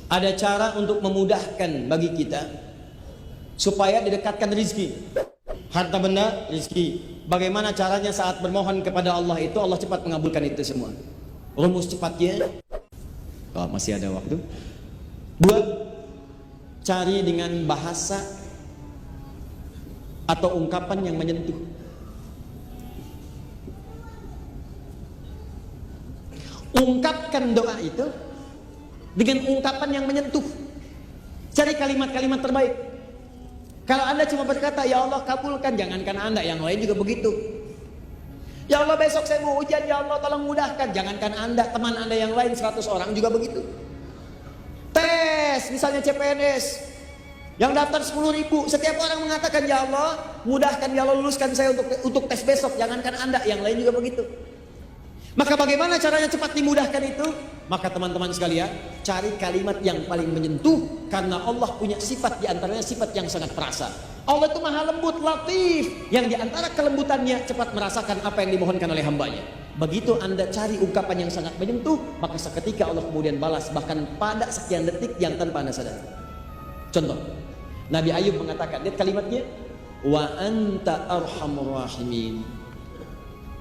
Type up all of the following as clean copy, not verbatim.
Ada cara untuk memudahkan bagi kita supaya didekatkan rizki, harta benda, rizki. Bagaimana caranya saat bermohon kepada Allah itu Allah cepat mengabulkan itu semua. Rumus cepatnya, kalau masih ada waktu. 2. Cari dengan bahasa atau ungkapan yang menyentuh. Ungkapkan doa itu dengan ungkapan yang menyentuh. Cari kalimat-kalimat terbaik. Kalau Anda cuma berkata, ya Allah kabulkan, jangankan Anda, yang lain juga begitu. Ya Allah besok saya mau ujian, ya Allah tolong mudahkan, jangankan Anda, teman Anda yang lain 100 orang juga begitu. Tes, misalnya CPNS, yang daftar 10.000, setiap orang mengatakan, ya Allah mudahkan, ya Allah luluskan saya untuk tes besok, jangankan Anda, yang lain juga begitu. Maka bagaimana caranya cepat dimudahkan itu? Maka teman-teman sekalian, cari kalimat yang paling menyentuh, karena Allah punya sifat, diantaranya sifat yang sangat perasa. Allah itu maha lembut, latif, yang diantara kelembutannya cepat merasakan apa yang dimohonkan oleh hambanya. Begitu Anda cari ungkapan yang sangat menyentuh, maka seketika Allah kemudian balas, bahkan pada sekian detik yang tanpa Anda sadari. Contoh, Nabi Ayub mengatakan, lihat kalimatnya, wa anta arhamur rahimin.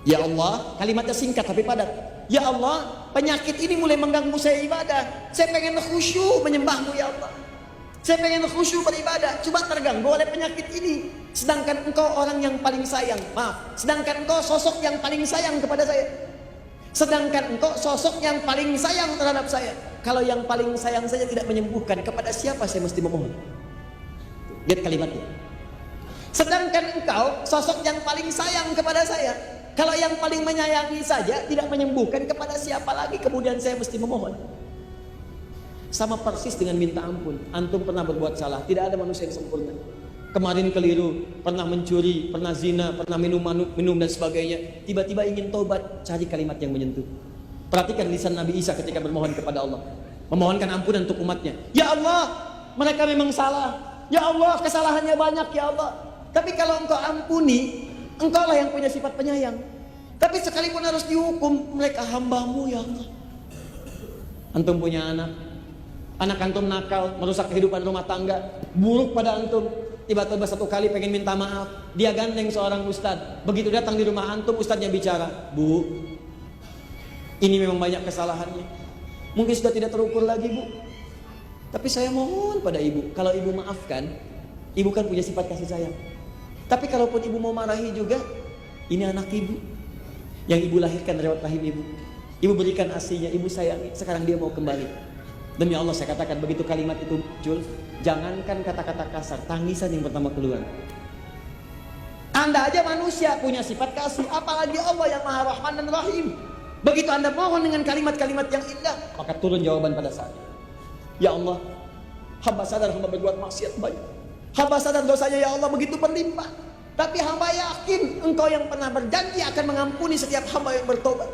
Ya Allah, kalimatnya singkat tapi padat. Ya Allah, penyakit ini mulai mengganggu saya ibadah. Saya pengen khusyuk menyembahmu ya Allah. Saya pengen khusyuk beribadah, cuma terganggu oleh penyakit ini. Sedangkan engkau orang yang paling sayang, maaf, sedangkan engkau sosok yang paling sayang kepada saya. Sedangkan engkau sosok yang paling sayang terhadap saya. Kalau yang paling sayang saja tidak menyembuhkan, kepada siapa saya mesti memohon? Lihat kalimatnya. Sedangkan engkau sosok yang paling sayang kepada saya. Kalau yang paling menyayangi saja tidak menyembuhkan, kepada siapa lagi kemudian saya mesti memohon? Sama persis dengan minta ampun. Antum pernah berbuat salah, tidak ada manusia yang sempurna. Kemarin keliru, pernah mencuri, pernah zina, pernah minum dan sebagainya. Tiba-tiba ingin taubat, cari kalimat yang menyentuh. Perhatikan lisan Nabi Isa ketika bermohon kepada Allah, memohonkan ampunan untuk umatnya. Ya Allah, mereka memang salah. Ya Allah, kesalahannya banyak ya Allah. Tapi kalau engkau ampuni, engkau lah yang punya sifat penyayang. Tapi sekalipun harus dihukum, mereka hambamu ya Allah. Antum punya anak antum nakal, merusak kehidupan rumah tangga, buruk pada antum. Tiba-tiba satu kali pengen minta maaf, dia gandeng seorang ustadz. Begitu datang di rumah antum, ustadznya bicara, Bu, ini memang banyak kesalahannya, mungkin sudah tidak terukur lagi Bu, tapi saya mohon pada ibu, kalau ibu maafkan, ibu kan punya sifat kasih sayang. Tapi kalaupun ibu mau marahi juga, ini anak ibu yang ibu lahirkan lewat rahim ibu. Ibu berikan asinya, ibu sayangi, sekarang dia mau kembali. Demi Allah saya katakan, begitu kalimat itu muncul, jangankan kata-kata kasar, tangisan yang pertama keluar. Anda aja manusia punya sifat kasih, apalagi Allah yang Maha Rahman dan Rahim. Begitu Anda mohon dengan kalimat-kalimat yang indah, maka turun jawaban pada saat itu. Ya Allah, hamba sadar hamba berbuat maksiat banyak. Hamba sadar dosanya ya Allah begitu berlimpah. Tapi hamba yakin engkau yang pernah berjanji akan mengampuni setiap hamba yang bertobat.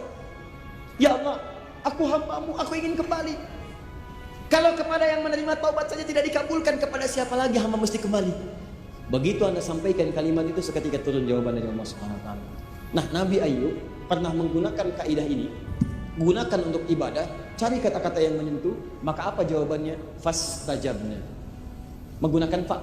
Ya Allah, aku hambamu, aku ingin kembali. Kalau kepada yang menerima taubat saja tidak dikabulkan, kepada siapa lagi hamba mesti kembali? Begitu Anda sampaikan kalimat itu, seketika turun jawaban dari Allah Subhanahu wa taala. Nah, Nabi Ayub pernah menggunakan kaidah ini. Gunakan untuk ibadah, cari kata-kata yang menyentuh, maka apa jawabannya? Fastajabna. Menggunakan fa,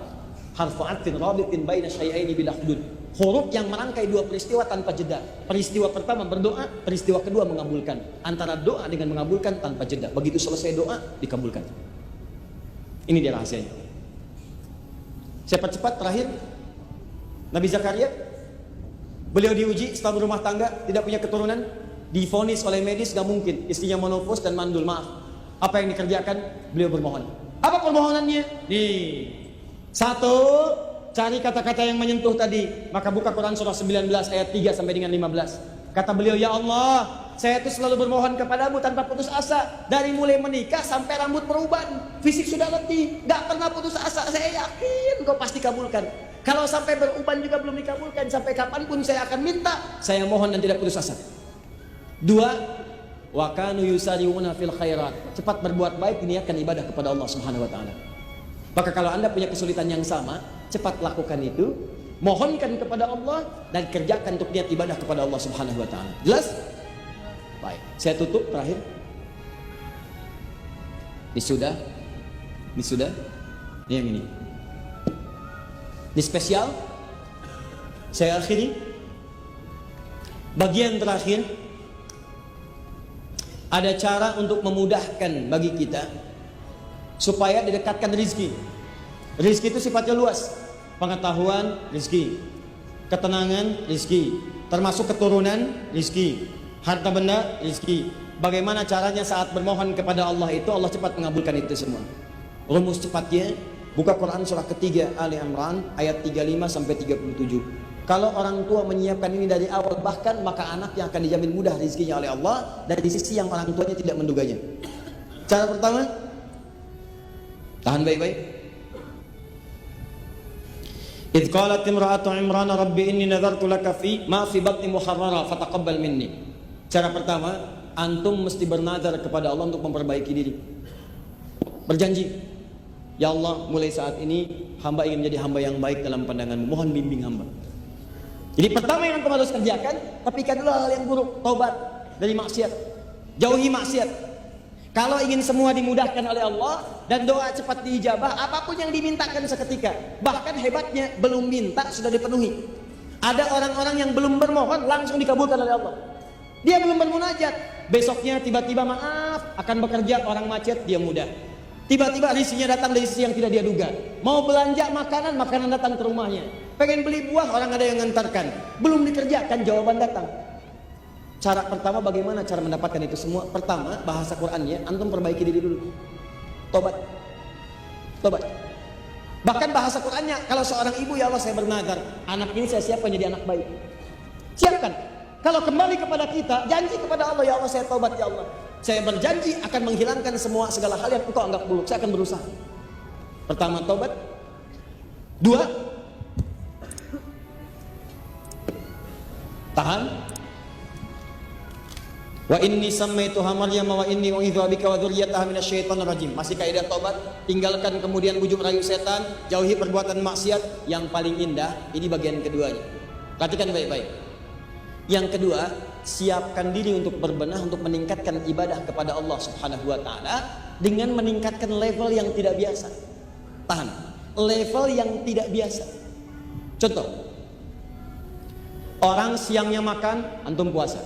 harfu atfin rabitin baina syai'aini bila hudud. Huruf yang merangkai dua peristiwa tanpa jeda. Peristiwa pertama berdoa, peristiwa kedua mengabulkan. Antara doa dengan mengabulkan tanpa jeda. Begitu selesai doa, dikabulkan. Ini dia rahasianya. Cepat-cepat terakhir, Nabi Zakaria, beliau diuji setelah berumah tangga, tidak punya keturunan, divonis oleh medis, gak mungkin, istrinya monofos dan mandul, maaf. Apa yang dikerjakan? Beliau bermohon. Apa permohonannya? Nih, satu, cari kata-kata yang menyentuh tadi. Maka buka Quran surah 19 ayat 3 sampai dengan 15. Kata beliau, ya Allah, saya itu selalu bermohon kepadamu tanpa putus asa. Dari mulai menikah sampai rambut beruban, fisik sudah letih, gak pernah putus asa. Saya yakin kau pasti kabulkan. Kalau sampai beruban juga belum dikabulkan, sampai kapanpun saya akan minta, saya mohon dan tidak putus asa. Dua, wa kanu yusari'una fil khairat. Cepat berbuat baik, diniatkan ibadah kepada Allah Subhanahu wa taala. Maka kalau Anda punya kesulitan yang sama, cepat lakukan itu, mohonkan kepada Allah dan kerjakan untuk niat ibadah kepada Allah Subhanahu wa taala. Jelas? Baik, saya tutup terakhir. Ini sudah Ini sudah. Ini yang ini. Ini spesial. Saya akhiri. Bagian terakhir, ada cara untuk memudahkan bagi kita supaya didekatkan rizki. Rizki itu sifatnya luas. Pengetahuan, rizki. Ketenangan, rizki. Termasuk keturunan, rizki. Harta benda, rizki. Bagaimana caranya saat bermohon kepada Allah itu, Allah cepat mengabulkan itu semua. Rumus cepatnya, buka Quran surah ketiga Ali Imran ayat 35 sampai 37. Kalau orang tua menyiapkan ini dari awal, bahkan maka anak yang akan dijamin mudah rezekinya oleh Allah dari sisi yang orang tuanya tidak menduganya. Cara pertama, tahan baik-baik. Idh qalat imra'atu Imran rabbi inni nadartu laka fi ma fi batni muharrara fataqabbal minni. Cara pertama, antum mesti bernazar kepada Allah untuk memperbaiki diri. Berjanji, ya Allah, mulai saat ini hamba ingin menjadi hamba yang baik dalam pandangan-Mu. Mohon bimbing hamba. Jadi pertama yang antum harus kerjakan, tepikan dulu hal yang buruk, taubat dari maksiat, jauhi maksiat. Kalau ingin semua dimudahkan oleh Allah dan doa cepat diijabah, apapun yang dimintakan seketika. Bahkan hebatnya, belum minta sudah dipenuhi. Ada orang-orang yang belum bermohon langsung dikabulkan oleh Allah. Dia belum bermunajat, besoknya tiba-tiba maaf akan bekerja, orang macet, dia mudah. Tiba-tiba rizkinya datang dari sisi yang tidak dia duga. Mau belanja makanan, makanan datang ke rumahnya. Pengen beli buah, orang ada yang ngantarkan. Belum dikerjakan, jawaban datang. Cara pertama, bagaimana cara mendapatkan itu semua? Pertama, bahasa Qur'annya, antum perbaiki diri dulu. Tobat. Tobat. Bahkan bahasa Qur'annya, kalau seorang ibu, ya Allah saya bernazar, anak ini saya siapkan jadi anak baik. Siapkan. Kalau kembali kepada kita, janji kepada Allah, ya Allah saya tobat, ya Allah. Saya berjanji akan menghilangkan segala hal yang engkau anggap buruk. Saya akan berusaha. Pertama, tobat. Dua, tahan. Wa inni sammaituha Maryam wa inni u'idzuha bika wa dzurriyyataha minasyaitonir rajim. Masih kaidah tobat, tinggalkan kemudian bujuk rayu setan, jauhi perbuatan maksiat. Yang paling indah, ini bagian keduanya. Perhatikan baik-baik. Yang kedua, siapkan diri untuk berbenah, untuk meningkatkan ibadah kepada Allah Subhanahu wa taala dengan meningkatkan level yang tidak biasa. Tahan. Level yang tidak biasa. Contoh. Orang siangnya makan, antum puasa.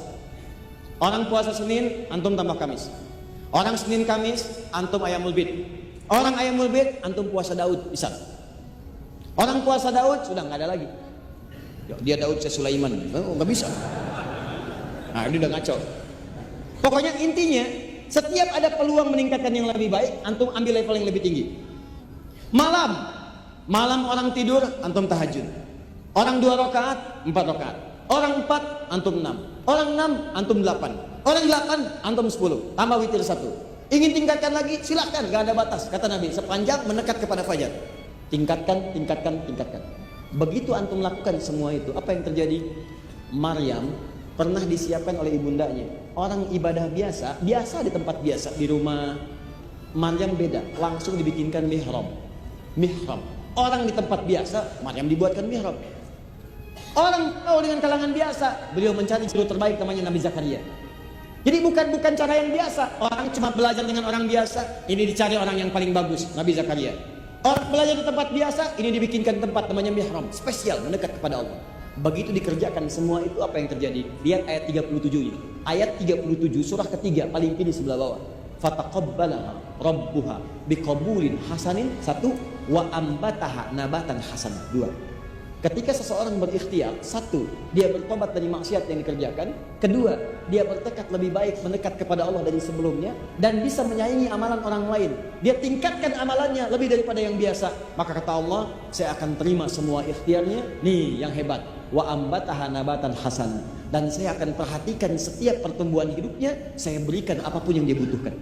Orang puasa Senin, antum tambah Kamis. Orang Senin Kamis, antum ayamul bid. Orang ayamul bid, antum puasa Daud, bisa. Orang puasa Daud sudah nggak ada lagi. Dia Daud, saya Sulaiman. Oh, nggak bisa. Nah, ini udah ngaco. Pokoknya intinya, setiap ada peluang meningkatkan yang lebih baik, antum ambil level yang lebih tinggi. Malam orang tidur, antum tahajud. Orang 2 rakaat, 4 rakaat. Orang 4, antum 6. Orang 6, antum 8. Orang 8, antum 10. Tambah witir 1. Ingin tingkatkan lagi, silahkan, gak ada batas. Kata Nabi, sepanjang mendekat kepada fajar. Tingkatkan, tingkatkan, tingkatkan. Begitu antum lakukan semua itu, apa yang terjadi? Maryam pernah disiapkan oleh ibundanya. Orang ibadah biasa di tempat biasa, di rumah. Maryam beda, langsung dibikinkan mihrab. Mihrab. Orang di tempat biasa, Maryam dibuatkan mihrab. Orang tahu dengan kalangan biasa, beliau mencari guru terbaik namanya Nabi Zakaria. Jadi bukan cara yang biasa. Orang cuma belajar dengan orang biasa, ini dicari orang yang paling bagus, Nabi Zakaria. Orang belajar di tempat biasa, ini dibikinkan tempat namanya mihrab, spesial mendekat kepada Allah. Begitu dikerjakan semua itu, apa yang terjadi? Lihat ayat 37 ini. Ayat 37 surah ketiga paling kiri sebelah bawah. Fataqabbalaha rabbuha biqabulin hasanin, 1, wa ambataha nabatan hasan, 2. Ketika seseorang berikhtiar, 1, dia bertobat dari maksiat yang dikerjakan. 2, dia bertekad lebih baik mendekat kepada Allah dari sebelumnya dan bisa menyaingi amalan orang lain. Dia tingkatkan amalannya lebih daripada yang biasa. Maka kata Allah, saya akan terima semua ikhtiarnya. Nih yang hebat. Wa ambataha nabatan hasan. Dan saya akan perhatikan setiap pertumbuhan hidupnya. Saya berikan apapun yang dia butuhkan.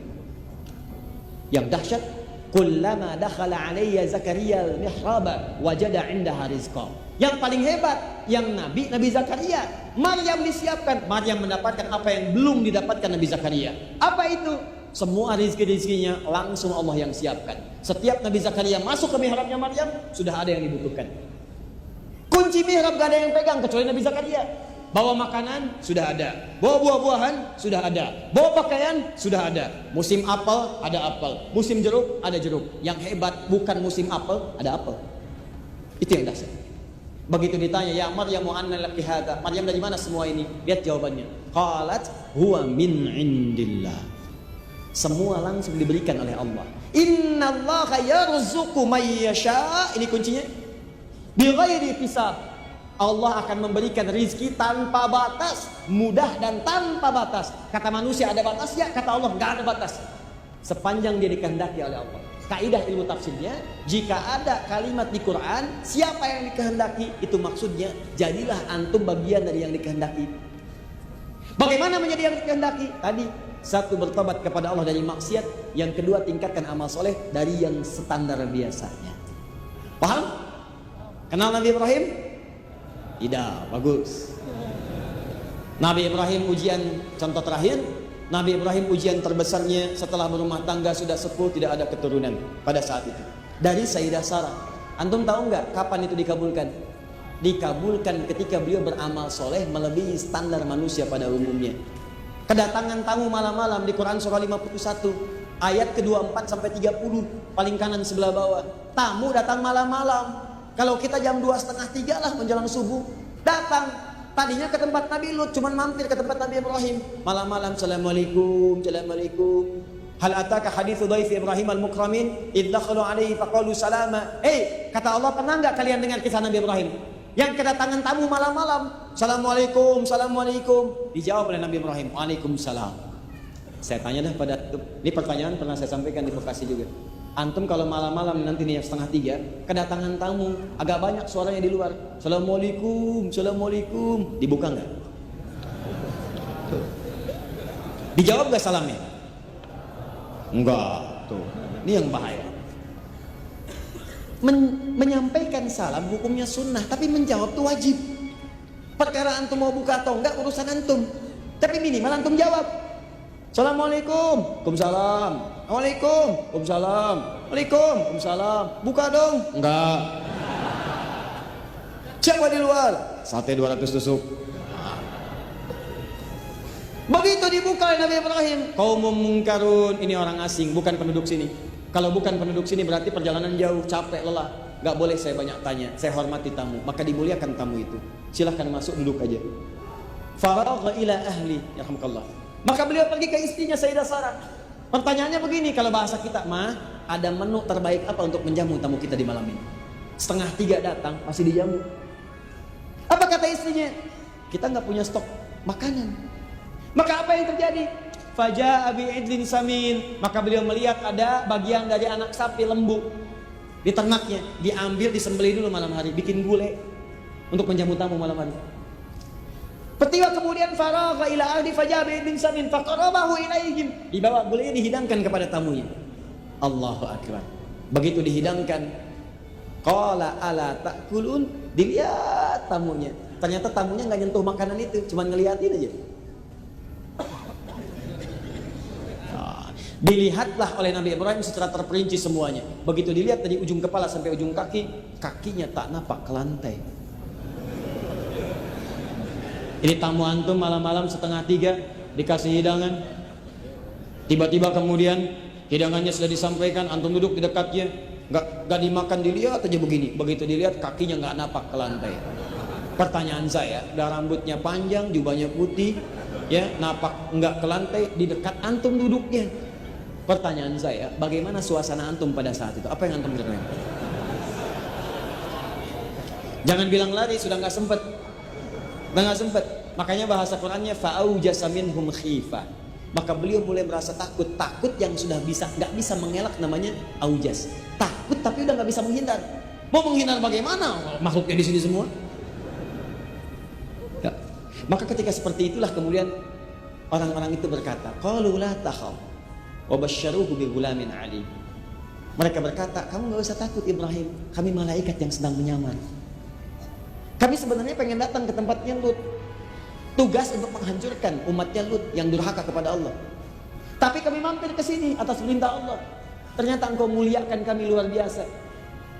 Yang dahsyat, kullama dakhala alayya Zakaria al-mihraba wajada 'indaha rizqa. Yang paling hebat, yang Nabi Zakaria. Maryam disiapkan, Maryam mendapatkan apa yang belum didapatkan Nabi Zakaria. Apa itu? Semua rizki-rizkinya langsung Allah yang siapkan. Setiap Nabi Zakaria masuk ke mihrabnya Maryam, sudah ada yang dibutuhkan. Kunci mihrab gak ada yang pegang kecuali Nabi Zakaria. Bawa makanan sudah ada, bawa buah-buahan sudah ada, bawa pakaian sudah ada. Musim apel ada apel, musim jeruk ada jeruk. Yang hebat bukan musim apel, ada apel. Itu yang dasar. Begitu ditanya, ya Maryam anna laki hadza, Maryam dari mana semua ini? Lihat jawabannya. Qalat huwa min indillah. Semua langsung diberikan oleh Allah. Innallaha yarzuqu may yasha. Ini kuncinya. Bighairi hisab. Allah akan memberikan rizki tanpa batas, mudah dan tanpa batas. Kata manusia ada batasnya, kata Allah nggak ada batas. Sepanjang dia dikehendaki oleh Allah. Kaidah ilmu tafsirnya, jika ada kalimat di Quran, siapa yang dikehendaki, itu maksudnya jadilah antum bagian dari yang dikehendaki. Bagaimana menjadi yang dikehendaki? Tadi, satu, bertobat kepada Allah dari maksiat. Yang kedua, tingkatkan amal soleh dari yang standar biasanya. Paham? Kenal Nabi Ibrahim? Tidak, bagus. Nabi Ibrahim ujian contoh terakhir. Nabi Ibrahim ujian terbesarnya setelah berumah tangga sudah sepuh, tidak ada keturunan pada saat itu. Dari Sayyidah Sarah. Antum tahu nggak kapan itu dikabulkan? Dikabulkan ketika beliau beramal soleh melebihi standar manusia pada umumnya. Kedatangan tamu malam-malam di Quran surah 51 ayat ke-24 sampai 30 paling kanan sebelah bawah. Tamu datang malam-malam. Kalau kita jam 2:30 lah menjelang subuh datang. Tadinya ke tempat Nabi Lut, cuman mampir ke tempat Nabi Ibrahim. Malam-malam, assalamualaikum, assalamualaikum. Hal ataka hadithu dhaif Ibrahim al-mukramin idh dakhalu alaihi faqalu salama. Kata Allah, pernah enggak kalian dengar kisah Nabi Ibrahim yang kedatangan tamu malam-malam? Assalamualaikum, assalamualaikum. Dijawab oleh Nabi Ibrahim, waalaikumsalam. Saya tanya dah pada ini pertanyaan pernah saya sampaikan di Bekasi juga. Antum kalau malam-malam nanti nih 2:30 kedatangan tamu, agak banyak suaranya di luar. Assalamualaikum, assalamualaikum. Dibuka nggak? Dijawab nggak salamnya? Enggak. Tuh, ini yang bahaya. Menyampaikan salam hukumnya sunnah, tapi menjawab tuh wajib. Perkara antum mau buka atau enggak urusan antum, tapi minimal antum jawab. Assalamualaikum, waalaikumsalam. Waalaikum, waalaikumsalam. Waalaikumsalam. Buka dong. Enggak. Siapa di luar? Sate 200 tusuk. Begitu dibuka oleh Nabi Ibrahim, kaum mungkarun, ini orang asing, bukan penduduk sini. Kalau bukan penduduk sini berarti perjalanan jauh, capek, lelah. Gak boleh saya banyak tanya, saya hormati tamu, maka dimuliakan tamu itu. Silahkan masuk, duduk aja. Faragha ila ahli, yarhamukallah. Maka beliau pergi ke istrinya Sayyidah Sarah. Pertanyaannya begini, kalau bahasa kita, Ma, ada menu terbaik apa untuk menjamu tamu kita di malam ini? 2:30 datang, pasti dijamu. Apa kata istrinya? Kita nggak punya stok makanan. Maka apa yang terjadi? Faja'a bi'idlin samin. Maka beliau melihat ada bagian dari anak sapi lembu di ternaknya, diambil, disembelih dulu malam hari, bikin gulai untuk menjamu tamu malam hari. Petiwa kemudian faragha ila ahli faja'a bin samin faqarabahu ilaihim. Dibawa gulai dihidangkan kepada tamunya. Allahu akbar. Begitu dihidangkan, qala ala ta'kulun, dilihat tamunya. Ternyata tamunya enggak nyentuh makanan itu, cuma ngeliatin aja. Dilihatlah oleh Nabi Ibrahim secara terperinci semuanya. Begitu dilihat dari ujung kepala sampai ujung kaki, kakinya tak napak ke lantai. Ini tamu antum malam-malam 2:30 dikasih hidangan. Tiba-tiba kemudian hidangannya sudah disampaikan, antum duduk di dekatnya, nggak dimakan, dilihat aja begini. Begitu dilihat kakinya nggak napak ke lantai. Pertanyaan saya, udah rambutnya panjang, jubahnya putih, ya napak nggak ke lantai, di dekat antum duduknya. Pertanyaan saya, bagaimana suasana antum pada saat itu? Apa yang antum lakukan? Jangan bilang lari, sudah nggak sempet. Udah nggak sempet. Makanya bahasa Qurannya fa'aujasa minhum khifah. Maka beliau mulai merasa takut yang sudah nggak bisa mengelak, namanya aujas. Takut tapi udah nggak bisa menghindar. Mau menghindar bagaimana? Makhluknya di sini semua. Ya. Maka ketika seperti itulah kemudian orang-orang itu berkata, qalu la takhaf wa basyaruhu bi ghulamin alim. Mereka berkata, kamu nggak usah takut Ibrahim, kami malaikat yang sedang menyamar. Kami sebenarnya pengen datang ke tempatnya Lut, tugas untuk menghancurkan umatnya Lut yang durhaka kepada Allah. Tapi kami mampir ke sini atas perintah Allah. Ternyata engkau muliakan kami luar biasa.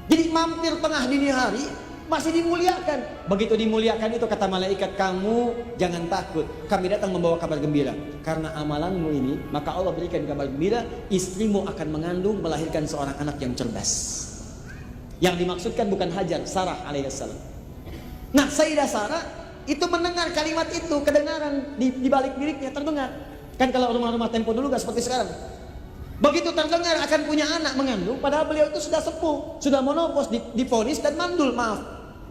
Jadi mampir tengah dini hari, masih dimuliakan. Begitu dimuliakan itu kata malaikat, kamu jangan takut, kami datang membawa kabar gembira. Karena amalanmu ini, maka Allah berikan kabar gembira, istrimu akan mengandung, melahirkan seorang anak yang cerdas. Yang dimaksudkan bukan Hajar, Sarah alaihissalam. Nah, Sayyidah Sarah itu mendengar kalimat itu, kedengaran di balik biliknya terdengar. Kan kalau rumah-rumah tempo dulu gak seperti sekarang. Begitu terdengar akan punya anak mengandung, padahal beliau itu sudah sepuh, sudah monopos, divonis dan mandul, maaf.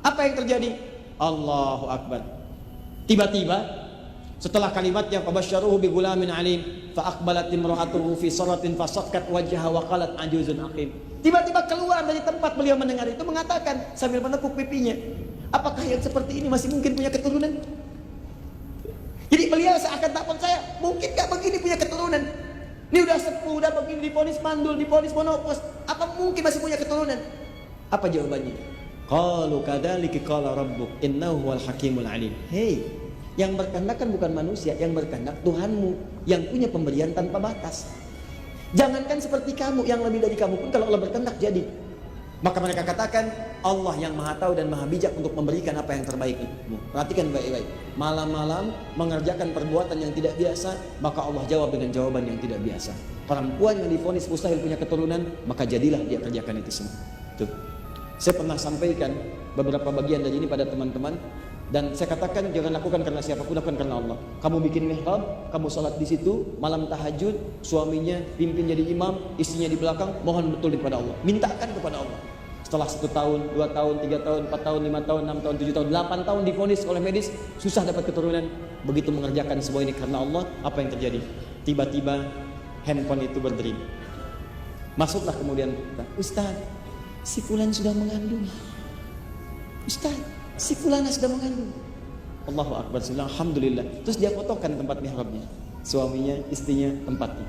Apa yang terjadi? Allahu Akbar. Tiba-tiba setelah kalimatnya fabasyaruhu bi gulamin alim fa aqbalat imra'atuhu fi saratin fasakkat wajhaha wa qalat ajuzun aqim. Tiba-tiba keluar dari tempat beliau mendengar itu mengatakan sambil menepuk pipinya, apakah yang seperti ini masih mungkin punya keturunan? Jadi beliau seakan tak percaya, mungkin gak begini punya keturunan? Ini udah sepuh, udah begini, divonis mandul, divonis monopos, apa mungkin masih punya keturunan? Apa jawabannya? Qalu kadzalika qala rabbuk innahu huwal hakimul alim. Hei, yang berkehendak kan bukan manusia, yang berkehendak Tuhanmu yang punya pemberian tanpa batas. Jangankan seperti kamu, yang lebih dari kamu pun kalau Allah berkehendak jadi. Maka mereka katakan Allah yang maha tahu dan maha bijak untuk memberikan apa yang terbaik untukmu. Perhatikan baik-baik. Malam-malam mengerjakan perbuatan yang tidak biasa, maka Allah jawab dengan jawaban yang tidak biasa. Perempuan yang divonis mustahil punya keturunan, maka jadilah dia kerjakan itu semua. Tuh. Saya pernah sampaikan beberapa bagian dari ini pada teman-teman, dan saya katakan jangan lakukan karena siapapun, lakukan karena Allah. Kamu bikin mihrab, kamu salat di situ, malam tahajud, suaminya pimpin jadi imam, istrinya di belakang, mohon betul kepada Allah. Mintakan kepada Allah. Setelah 1 tahun, 2 tahun, 3 tahun, 4 tahun, 5 tahun, 6 tahun, 7 tahun, 8 tahun divonis oleh medis, susah dapat keturunan. Begitu mengerjakan semua ini karena Allah, apa yang terjadi? Tiba-tiba handphone itu berdering. Masuklah kemudian, Ustaz, si fulan sudah mengandung. Ustaz, si fulana sudah mengandung. Allahu Akbar, alhamdulillah. Terus dia fotokan tempat mihrabnya, suaminya, istrinya, tempatnya.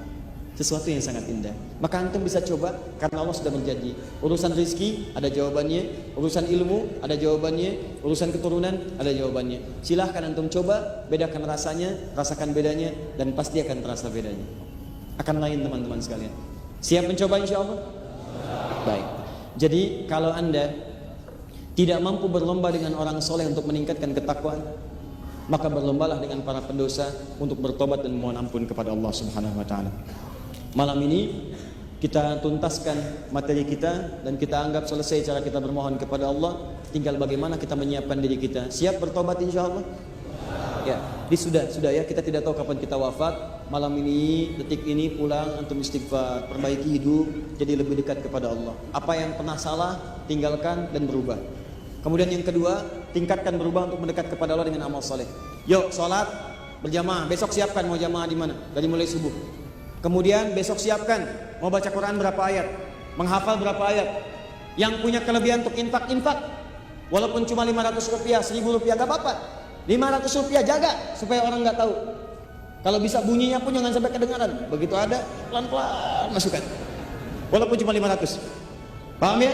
Sesuatu yang sangat indah. Maka antum bisa coba, karena Allah sudah berjanji. Urusan rizki ada jawabannya, urusan ilmu ada jawabannya, urusan keturunan ada jawabannya. Silahkan antum coba, bedakan rasanya, rasakan bedanya, dan pasti akan terasa bedanya. Akan lain teman-teman sekalian. Siap mencoba insya Allah? Baik. Jadi kalau anda tidak mampu berlomba dengan orang soleh untuk meningkatkan ketakwaan, maka berlombalah dengan para pendosa untuk bertobat dan memohon ampun kepada Allah Subhanahu wa taala. Malam ini kita tuntaskan materi kita dan kita anggap selesai cara kita bermohon kepada Allah. Tinggal bagaimana kita menyiapkan diri kita. Siap bertobat insya Allah? Ya, ini sudah ya, kita tidak tahu kapan kita wafat. Malam ini, detik ini pulang, antum istighfar, perbaiki hidup, jadi lebih dekat kepada Allah. Apa yang pernah salah, tinggalkan dan berubah. Kemudian yang kedua, tingkatkan berubah untuk mendekat kepada Allah dengan amal soleh. Yuk, sholat berjamaah. Besok siapkan mau jamaah di mana? Dari mulai subuh. Kemudian besok siapkan mau baca Quran berapa ayat, menghafal berapa ayat. Yang punya kelebihan untuk infak, walaupun cuma 500 rupiah, 1000 rupiah gak apa-apa. 500 rupiah jaga supaya orang gak tahu. Kalau bisa bunyinya pun jangan sampai kedengaran. Begitu ada, pelan-pelan masukkan. Walaupun cuma 500. Paham ya?